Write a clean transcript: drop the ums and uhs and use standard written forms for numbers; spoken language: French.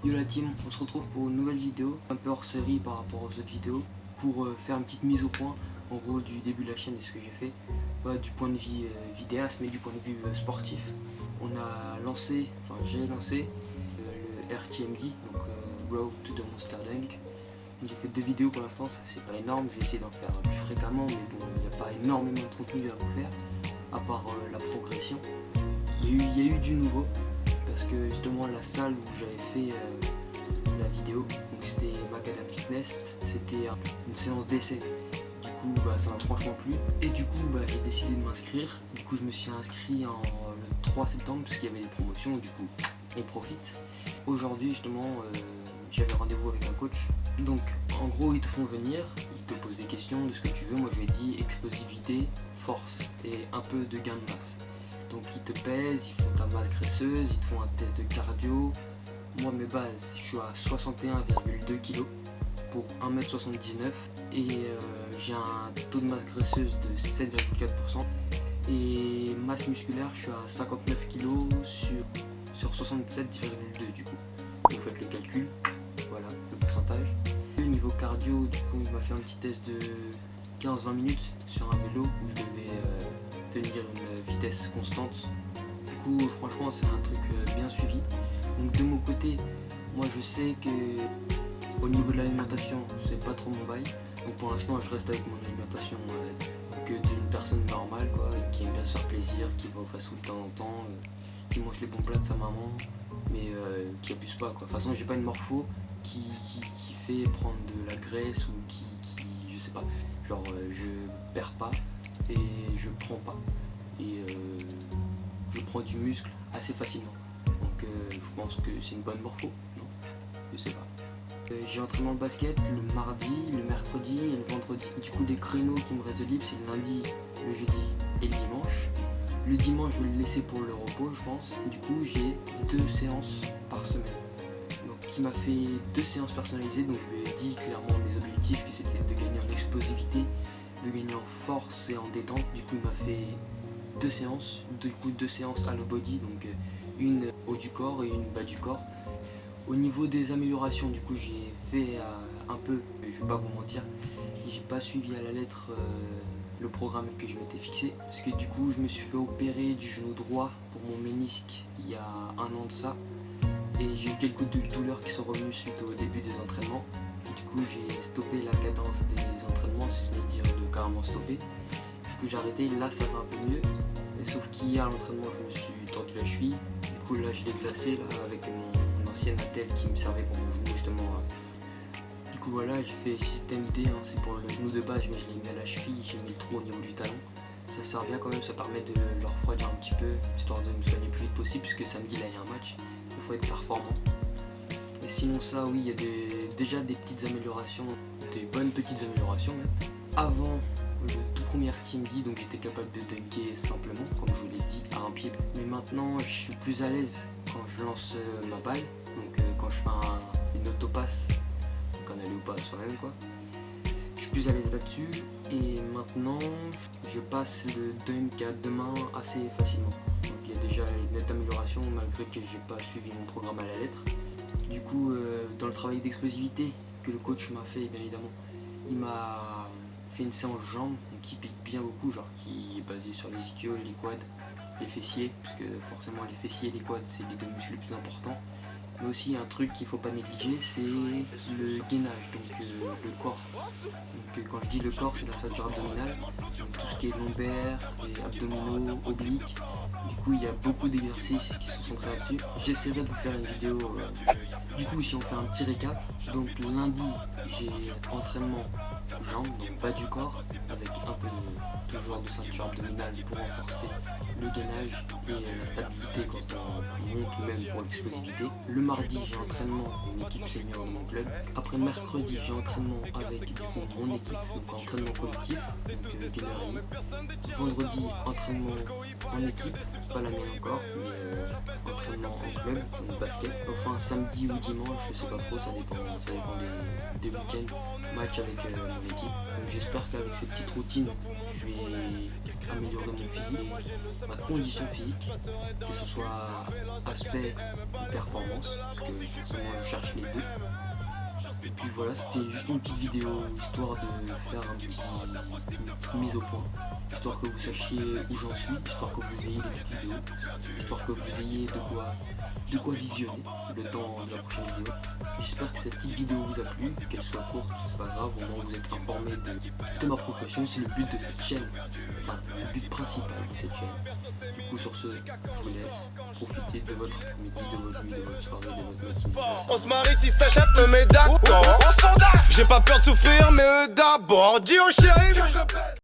Yo la team, on se retrouve pour une nouvelle vidéo, un peu hors série par rapport aux autres vidéos, pour faire une petite mise au point, en gros du début de la chaîne et ce que j'ai fait, pas du point de vue vidéaste mais du point de vue sportif. On a lancé, enfin j'ai lancé le RTMD, donc Road to the Monster Dunk. J'ai fait 2 vidéos pour l'instant, c'est pas énorme, j'ai essayé d'en faire plus fréquemment, mais bon, il n'y a pas énormément de contenu à vous faire, à part la progression. Il y a eu du nouveau, parce que justement la salle où j'avais fait la vidéo, donc c'était Macadam Fitness, c'était une séance d'essai. Du coup ça m'a franchement plu et du coup j'ai décidé de m'inscrire. Du coup je me suis inscrit le 3 septembre parce qu'il y avait des promotions, du coup on profite. Aujourd'hui justement j'avais rendez-vous avec un coach. Donc en gros ils te font venir, ils te posent des questions de ce que tu veux. Moi je lui ai dit explosivité, force et un peu de gain de masse. Donc ils te pèsent, ils font ta masse graisseuse, ils te font un test de cardio. Moi mes bases, je suis à 61,2 kg pour 1m79 et j'ai un taux de masse graisseuse de 7,4% et masse musculaire je suis à 59 kg sur 67,2 du coup. Vous faites le calcul, voilà le pourcentage. Au niveau cardio, du coup il m'a fait un petit test de 15-20 minutes sur un vélo où je devais tenir une vitesse constante. Du coup franchement c'est un truc bien suivi. Donc de mon côté, moi je sais que au niveau de l'alimentation c'est pas trop mon bail. Donc pour l'instant je reste avec mon alimentation d'une personne normale quoi, qui aime bien se faire plaisir, qui va au fast-food de temps en temps, qui mange les bons plats de sa maman, mais qui abuse pas quoi. De toute façon j'ai pas une morpho qui fait prendre de la graisse ou qui je sais pas, genre je perds pas et je prends pas et je prends du muscle assez facilement. Donc je pense que c'est une bonne morpho, non? Je sais pas. J'ai entraînement de basket le mardi, le mercredi et le vendredi. Du coup des créneaux qui me restent de libre c'est le lundi, le jeudi et le dimanche. Le dimanche je vais le laisser pour le repos je pense. Et du coup j'ai 2 séances par semaine. Donc il m'a fait 2 séances personnalisées, donc je lui ai dit clairement mes objectifs que c'était de gagner en explosivité, de gagner en force et en détente. Du coup il m'a fait 2 séances, du coup 2 séances half body, donc une haut du corps et une bas du corps. Au niveau des améliorations, du coup j'ai fait un peu, mais je vais pas vous mentir, j'ai pas suivi à la lettre le programme que je m'étais fixé, parce que du coup je me suis fait opérer du genou droit pour mon ménisque il y a 1 an de ça, et j'ai eu quelques douleurs qui sont revenues suite au début des entraînements. Du coup j'ai stoppé la cadence des entraînements, si ce n'est dire de carrément stopper. Du coup j'ai arrêté, là ça va un peu mieux, sauf qu'hier à l'entraînement je me suis tordu la cheville. Du coup là je l'ai glacé là, avec mon ancienne attelle qui me servait pour mon genou justement. Du coup voilà, j'ai fait système D, hein, c'est pour le genou de base mais je l'ai mis à la cheville, j'ai mis le trou au niveau du talon. Ça sert bien quand même, ça permet de le refroidir un petit peu, histoire de me soigner le plus vite possible, puisque samedi là il y a un match, il faut être performant. Et sinon ça oui, il y a déjà des petites améliorations, des bonnes petites améliorations même. Avant le tout premier RTMD, donc j'étais capable de dunker simplement, comme je vous l'ai dit, à un pied. Mais maintenant je suis plus à l'aise quand je lance ma balle, donc quand je fais une autopasse, donc un aller ou pas à soi-même quoi. Je suis plus à l'aise là-dessus et maintenant je passe le dunk à 2 mains assez facilement. Donc il y a déjà une nette amélioration malgré que j'ai pas suivi mon programme à la lettre. Du coup dans le travail d'explosivité que le coach m'a fait, bien évidemment, il m'a fait une séance jambes qui pique bien beaucoup, genre qui est basée sur les ischios, les quads, les fessiers, parce que forcément les fessiers et les quads c'est les 2 muscles les plus importants. Mais aussi un truc qu'il ne faut pas négliger, c'est le gainage, donc le corps. Donc quand je dis le corps, c'est la ceinture abdominale, donc tout ce qui est lombaire, et abdominaux, obliques. Du coup il y a beaucoup d'exercices qui sont centrés là-dessus. J'essaierai de vous faire une vidéo. Du coup si on fait un petit récap, donc lundi j'ai entraînement jambes, donc bas du corps, avec un peu toujours de ceinture abdominale pour renforcer le gainage et la stabilité quand on monte ou même pour l'explosivité. Le mardi j'ai entraînement une équipe senior de mon club. Après mercredi j'ai entraînement avec du coup mon équipe, donc entraînement collectif, donc d'une heure et demie. Vendredi entraînement en équipe, pas la mienne encore, mais entraînement en club, donc basket. Enfin samedi ou dimanche, je sais pas trop, ça dépend des week-ends, match avec mon équipe. Donc j'espère qu'avec cette petite routine, je vais améliorer mon physique et ma condition physique, que ce soit aspect ou performance, parce que forcément je cherche les deux. Et puis voilà, c'était juste une petite vidéo histoire de faire une petite mise au point, histoire que vous sachiez où j'en suis, histoire que vous ayez des petites vidéos, histoire que vous ayez de quoi visionner le temps de la prochaine vidéo. J'espère que cette petite vidéo vous a plu, qu'elle soit courte, c'est pas grave, au moins vous êtes informé de ma progression, c'est le but de cette chaîne, enfin le but principal de cette chaîne. Du coup sur ce, je vous laisse profiter de votre après-midi, de votre nuit, de votre soirée, de votre matinée. On se marie si ça chatte, me met d'accord. J'ai pas peur de souffrir, mais eux d'abord. Dis au chéri, que je le baise.